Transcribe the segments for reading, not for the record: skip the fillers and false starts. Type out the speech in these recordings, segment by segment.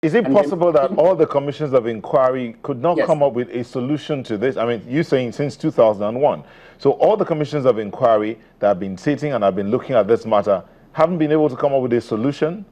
Is it possible that all the commissions of inquiry could not Yes. come up with a solution to this? I mean, you're saying since 2001. So all the commissions of inquiry that have been sitting and have been looking at this matter haven't been able to come up with a solution?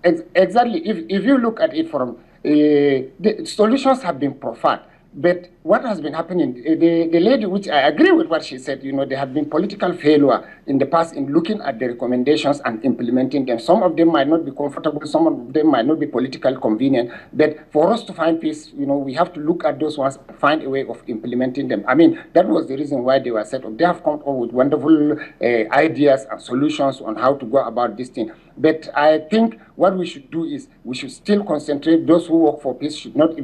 Exactly. If you look at it from, the solutions have been proffered. But what has been happening, the lady, which I agree with what she said, there have been political failure in the past in looking at the recommendations and implementing them. Some of them might not be comfortable, some of them might not be politically convenient. But for us to find peace, we have to look at those ones and find a way of implementing them. I mean, that was the reason why they were set up. They have come up with wonderful ideas and solutions on how to go about this thing. But I think what we should do is we should still concentrate. Those who work for peace should not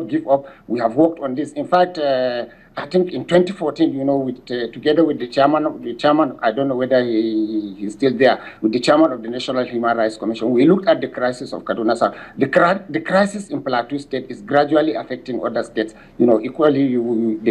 give up. We have worked on this. In fact, I think in 2014, together with the chairman, I don't know whether he's still there, with the chairman of the National Human Rights Commission, we looked at the crisis of Kaduna South. The crisis in Plateau State is gradually affecting other states. Equally, you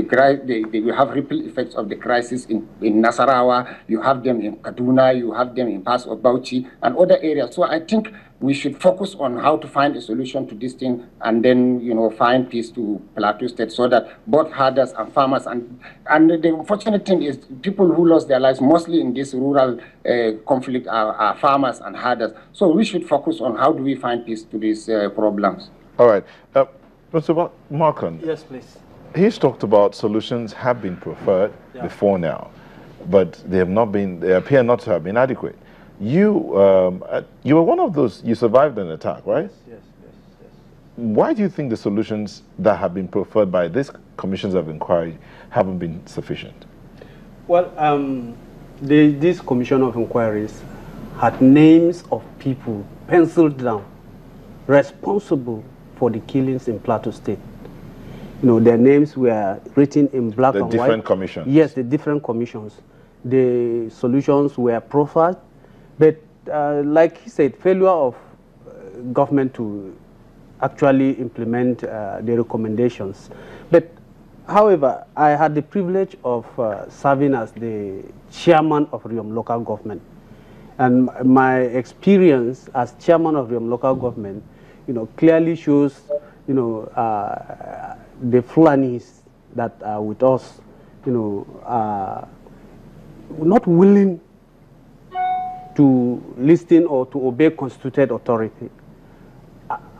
have ripple effects of the crisis in Nasarawa. You have them in Kaduna. You have them in parts of Bauchi and other areas. So I think we should focus on how to find a solution to this thing, and then find peace to Plateau State, so that both herders and farmers and the unfortunate thing is people who lost their lives mostly in this rural conflict are farmers and herders. So we should focus on how do we find peace to these problems. All right, Mr. Markon. Yes, please. He's talked about solutions have been preferred before now, but they appear not to have been adequate. You were one of those. You survived an attack, right? Yes. Why do you think the solutions that have been preferred by these commissions of inquiry haven't been sufficient? Well, this commission of inquiries had names of people penciled down responsible for the killings in Plateau State. Their names were written in black and white. The different commissions. Yes, the different commissions. The solutions were proffered. But like he said, failure of government to actually implement the recommendations. But however, I had the privilege of serving as the chairman of Riom local government. And my experience as chairman of Riom local government, clearly shows, the Fulanis that are with us, are not willing to listen or to obey constituted authority.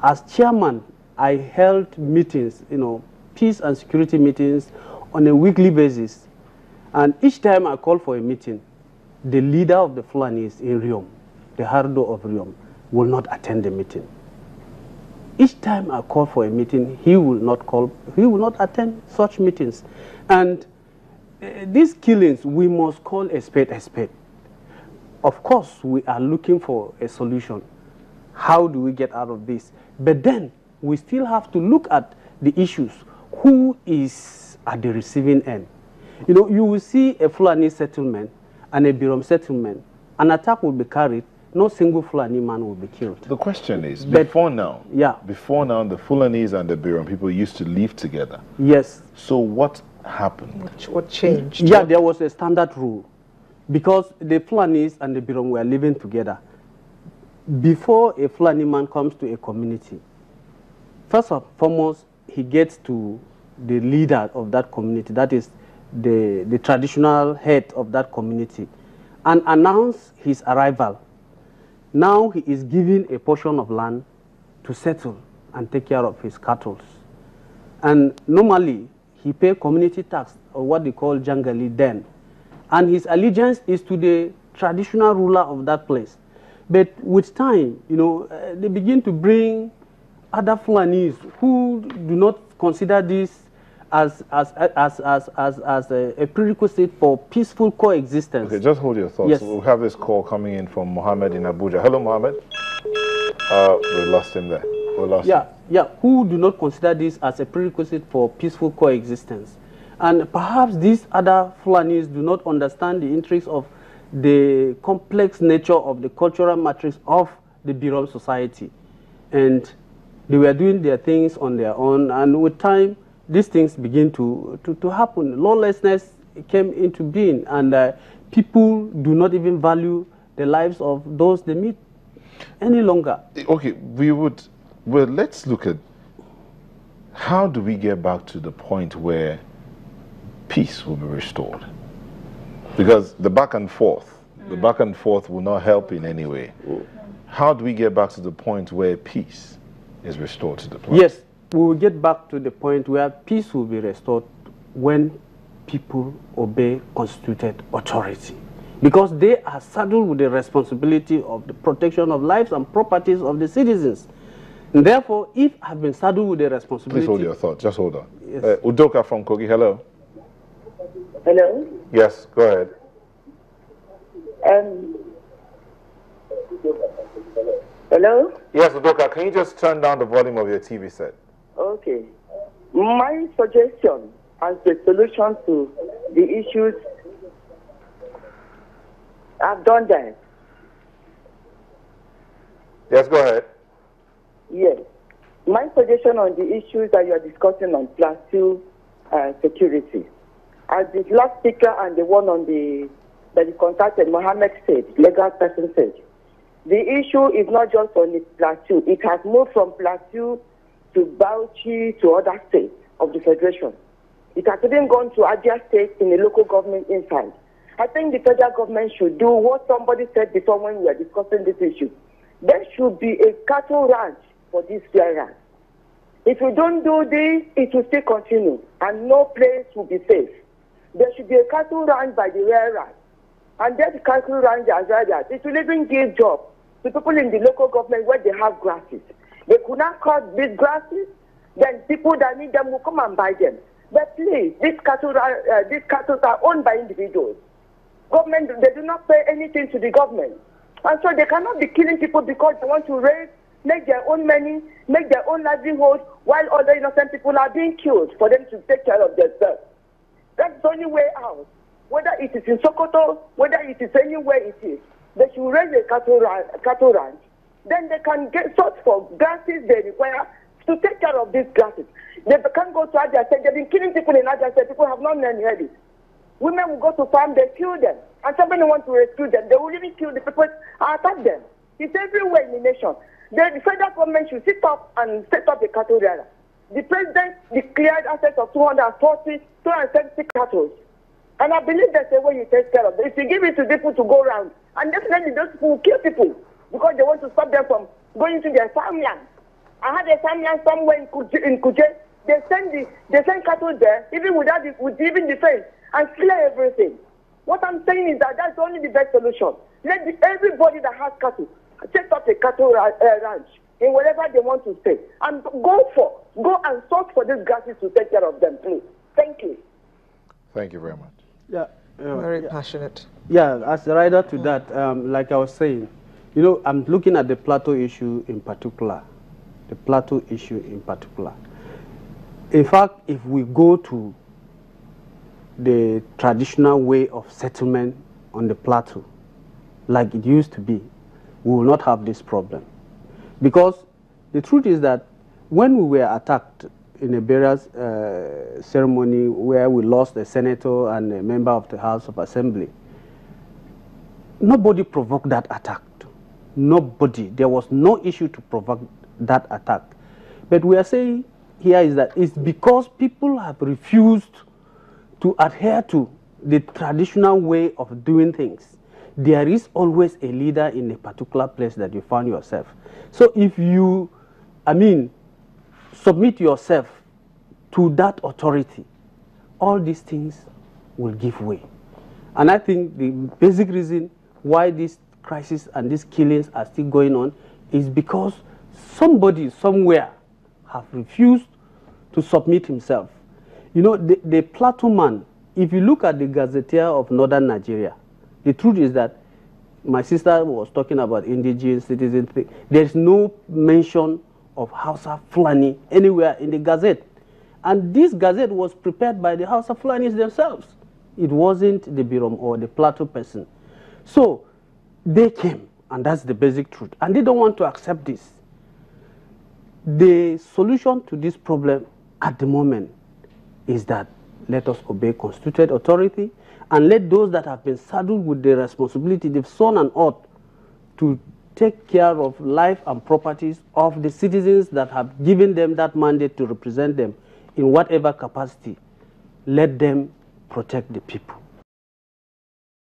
As chairman, I held meetings, peace and security meetings on a weekly basis. And each time I called for a meeting, the leader of the Fulanis in Riom, the Hardo of Riom, will not attend the meeting. Each time I call for a meeting, he will not attend such meetings. And these killings, we must call a spade a spade. Of course, we are looking for a solution. How do we get out of this? But then we still have to look at the issues. Who is at the receiving end? You will see a Fulani settlement and a Birom settlement. An attack will be carried. No single Fulani man will be killed. The question is, before now, the Fulanis and the Birom people used to live together. Yes. So what happened? What changed? Yeah, there was a standard rule. Because the Fulanis and the Birom were living together. Before a Fulani man comes to a community, first and foremost, he gets to the leader of that community, that is the traditional head of that community, and announce his arrival. Now he is given a portion of land to settle and take care of his cattle. And normally, he pays community tax, or what they call jangali then. And his allegiance is to the traditional ruler of that place. But with time, they begin to bring other Fulanis who do not consider this as a prerequisite for peaceful coexistence. Okay, just hold your thoughts. Yes. We'll have this call coming in from Mohammed in Abuja. Hello, Mohammed. We lost him there. Who do not consider this as a prerequisite for peaceful coexistence. And perhaps these other Fulanis do not understand the interests of the complex nature of the cultural matrix of the Birom society. And they were doing their things on their own, and with time, these things begin to happen. Lawlessness came into being, and people do not even value the lives of those they meet any longer. Okay, we would Well, let's look at how do we get back to the point where peace will be restored? Because the back and forth will not help in any way. How do we get back to the point where peace is restored to the planet? Yes, we will get back to the point where peace will be restored when people obey constituted authority. Because they are saddled with the responsibility of the protection of lives and properties of the citizens. And therefore, if I've been saddled with the responsibility... Please hold your thought. Just hold on. Yes. Udoka from Kogi, hello. Hello? Yes, go ahead. Hello? Yes, Udoka, can you just turn down the volume of your TV set? Okay. My suggestion as the solution to the issues, I've done that. Yes, go ahead. Yes. My suggestion on the issues that you are discussing on Plateau security, as the last speaker and the one on that you contacted, Mohammed said, legal person said, the issue is not just on the Plateau. It has moved from Plateau to Bauchi to other states of the Federation. It has even gone to Abia State in the local government inside. I think the federal government should do what somebody said before when we were discussing this issue. There should be a cattle ranch for these clearance. If you don't do this, it will still continue and no place will be safe. There should be a cattle ranch by the railroad. And that cattle ranch as well, it will even give jobs to people in the local government where they have grasses. They could not cut these grasses, then people that need them will come and buy them. But please, these cattle are owned by individuals. Government, they do not pay anything to the government. And so they cannot be killing people because they want to make their own money, make their own livelihood, while other innocent people are being killed for them to take care of themselves. That's the only way out. Whether it is in Sokoto, whether it is anywhere it is, they should raise a cattle ranch. Then they can get sought for grasses they require to take care of these grasses. They can't go to Abia State. They've been killing people in Abia State. People have not heard it. Women will go to farm, they kill them. And somebody wants to rescue them. They will even kill the people and attack them. It's everywhere in the nation. The federal government should sit up and set up a cattle ranch. The president declared access of 270 cattle. And I believe that's the way you take care of it. If you give it to people to go around, and definitely those people will kill people because they want to stop them from going to their farmland. I had a farmland somewhere in Kuje. They send cattle there, even without even the fence, and clear everything. What I'm saying is that that's only the best solution. Let everybody that has cattle set up a cattle ranch in wherever they want to stay, and go and search for these grasses to take care of them, please. Thank you. Thank you very much. Yeah, very passionate. Yeah, as a rider to that, like I was saying, you know, I'm looking at the Plateau issue in particular. The Plateau issue in particular. In fact, if we go to the traditional way of settlement on the Plateau, like it used to be, we will not have this problem. Because the truth is that when we were attacked in a burial ceremony where we lost a senator and a member of the House of Assembly, nobody provoked that attack. Nobody. There was no issue to provoke that attack. But we are saying here is that it's because people have refused to adhere to the traditional way of doing things. There is always a leader in a particular place that you find yourself. So if you, submit yourself to that authority, all these things will give way. And I think the basic reason why this crisis and these killings are still going on is because somebody somewhere have refused to submit himself. You know, the Plateau man, if you look at the Gazetteer of Northern Nigeria, the truth is that my sister was talking about indigenous citizens. There's no mention of Hausa Fulani anywhere in the Gazette. And this Gazette was prepared by the Hausa Fulanis themselves. It wasn't the Birom or the Plateau person. So they came, and that's the basic truth. And they don't want to accept this. The solution to this problem at the moment is that let us obey constituted authority and let those that have been saddled with the responsibility, the sun and earth, to take care of life and properties of the citizens that have given them that mandate to represent them in whatever capacity. Let them protect the people.